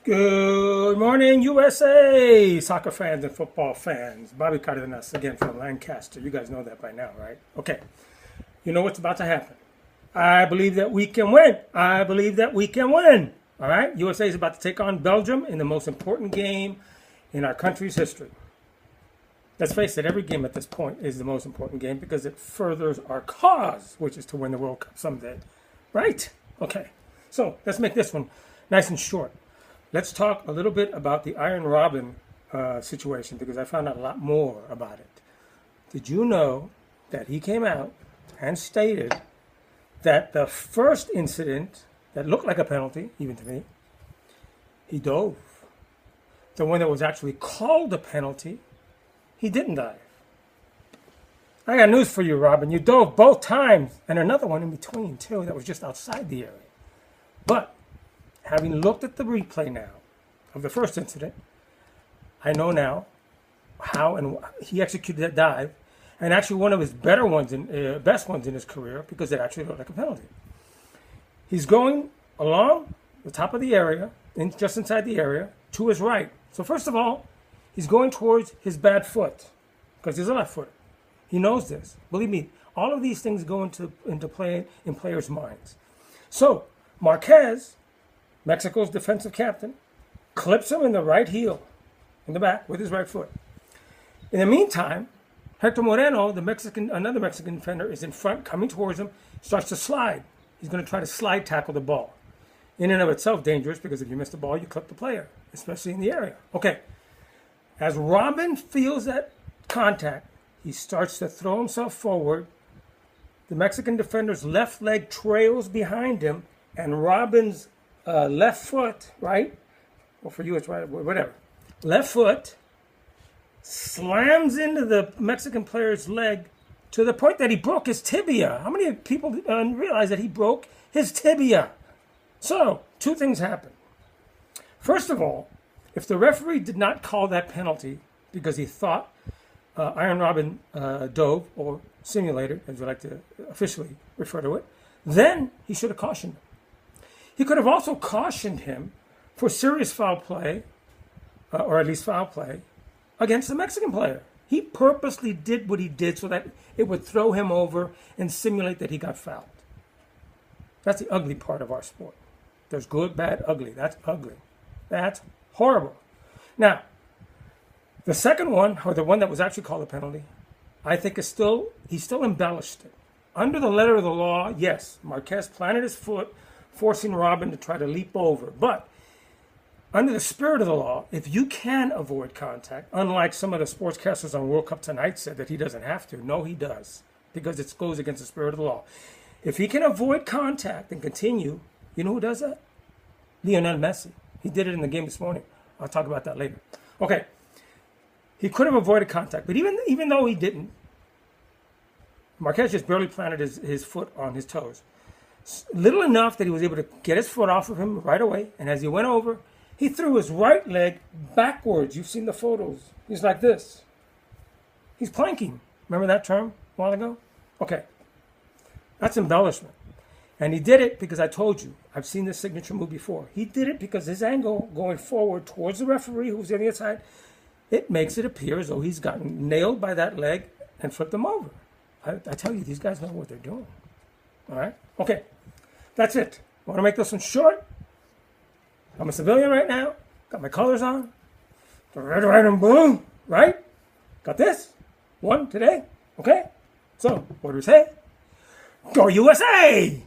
Good morning, USA! Soccer fans and football fans. Bobby Cardenas again from Lancaster. You guys know that by now, right? Okay. You know what's about to happen. I believe that we can win. I believe that we can win. All right? USA is about to take on Belgium in the most important game in our country's history. Let's face it, every game at this point is the most important game because it furthers our cause, which is to win the World Cup someday. Right? Okay. So let's make this one nice and short. Let's talk a little bit about the Arjen Robben situation because I found out a lot more about it. Did you know that he came out and stated that the first incident that looked like a penalty, even to me, he dove. The one that was actually called a penalty, he didn't dive. I got news for you, Robben. You dove both times and another one in between, too, that was just outside the area. But having looked at the replay now of the first incident, I know now how and he executed that dive, and actually one of his better ones, best ones in his career, because it actually looked like a penalty. He's going along the top of the area, just inside the area, to his right. So first of all, he's going towards his bad foot, because he's a left footer. He knows this. Believe me, all of these things go into play in players' minds. So Marquez, Mexico's defensive captain, clips him in the right heel, in the back, with his right foot. In the meantime, Hector Moreno, another Mexican defender, is in front, coming towards him, starts to slide. He's going to try to slide tackle the ball. In and of itself, dangerous, because if you miss the ball, you clip the player, especially in the area. Okay. As Robben feels that contact, he starts to throw himself forward. The Mexican defender's left leg trails behind him, and Robben's left foot, right? Well, for you, it's right, whatever. Left foot slams into the Mexican player's leg to the point that he broke his tibia. How many people realize that he broke his tibia? So, two things happen. First of all, if the referee did not call that penalty because he thought Arjen Robben dove, or simulated, as we like to officially refer to it, then he should have cautioned him. He could have also cautioned him for serious foul play, or at least foul play, against the Mexican player. He purposely did what he did so that it would throw him over and simulate that he got fouled. That's the ugly part of our sport. There's good, bad, ugly. That's ugly. That's horrible. Now, the second one, or the one that was actually called a penalty, I think he still embellished it. Under the letter of the law, yes, Marquez planted his foot, forcing Robben to try to leap over. But under the spirit of the law, if you can avoid contact, unlike some of the sportscasters on World Cup Tonight said that he doesn't have to. No, he does, because it goes against the spirit of the law. If he can avoid contact and continue, you know who does that? Lionel Messi. He did it in the game this morning. I'll talk about that later. Okay. He could have avoided contact, but even though he didn't, Marquez just barely planted his foot on his toes. Little enough that he was able to get his foot off of him right away, and as he went over, he threw his right leg backwards. You've seen the photos. He's like this. He's planking. Remember that term a while ago? Okay. That's embellishment. And he did it because I told you, I've seen this signature move before. He did it because his angle going forward towards the referee who's on the inside, it makes it appear as though he's gotten nailed by that leg and flipped him over. I tell you, these guys know what they're doing. All right? Okay. That's it. Want to make this one short? I'm a civilian right now. Got my colors on. The red, white, and blue. Right? Got this. One today. Okay? So, what do we say? Go USA!